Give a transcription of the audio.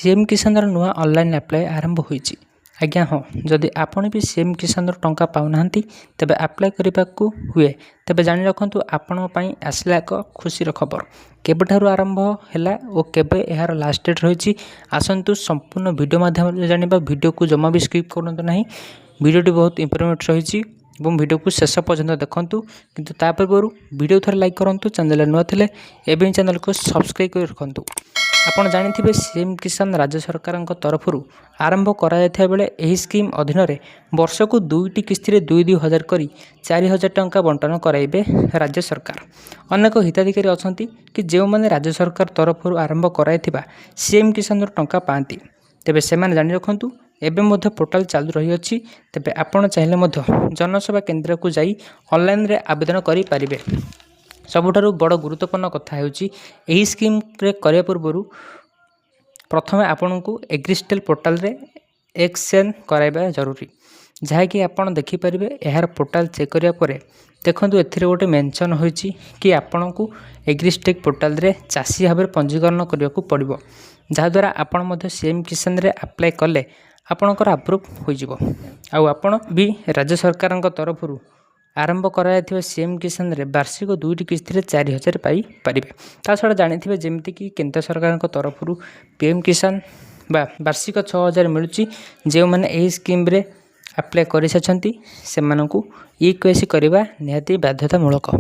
CM किसान नुआ online apply आरंभ होईची। आज्ञा हाँ, जदि आपण भी सीएम किसान टंका पाऊना तेबे अप्लाई करने को हुए तेबे जानी रखु आपण आसला एक खुशी खबर। केबेठारु आरंभ है और केबे यार लास्ट डेट रही आसतु संपूर्ण वीडियो माध्यम जाना। वीडियो को जमा भी स्किप करूँ ना, वीडियोटी बहुत इंपोर्टेंट रही वीडियो को शेष पर्यंत देखूँ। किंतु पूर्व वीडियो थोड़ा लाइक करूँ, चैनल नुआ थे एवं चैनल को सब्सक्राइब कर रखु। आपण जानिथिबे सीएम किसान राज्य सरकार तरफ आरंभ करा बेले यही स्कीम अधीन वर्ष को 2टी किस्ती 2,000 करी 4,000 टंका बंटन कराइबे राज्य सरकार। अनेक हिताधिकारी अछंती कि जो माने राज्य सरकार तरफ आरंभ कराइथिबा सीएम किसान टंका पाती। तेबे सेमाने जानि रखंतु एबे मध्य पोर्टाल चालू रही अछि। तेबे आपण चाहिले मध्य जनसेवा केंद्र को जाई ऑनलाइन रे आवेदन करि पारिबे। सबुठारु बड़ गुरुत्वपूर्ण कथा होची एही स्कीम रे करिया पूर्व प्रथम आपण को एग्रीस्टेल पोर्टाल रे एक्सेन कराइबा जरूरी, जहाँ कि आपण देखि परिबे। यार पोर्टाल चेक करिया परे देखंतु एथिरे गोटे मेंशन होईची कि आपण को एग्रीस्टेक पोर्टाल रे चासी भाबरे पंजीकरण करिया को पड़िबो, जहाँ द्वारा आपण मध्य सीएम किसान रे अप्लाई कले आपणकर अप्रूव हो जिवो। आउ आपण भी राज्य सरकार तरफ आरंभ कराइथिबा सीएम किसान रे वार्षिक 2टी किस्ती 4,000 पाई पारिबे। ता छड़ा जानिथिबे जेमति कि केंद्र सरकार तरफ पीएम किसान बा वार्षिक 6,000 मिलुची। जो माने एही स्कीम रे अप्लाई करि सछंती सेमानकु ई केसी करबा निहाती बाध्यतामूलक।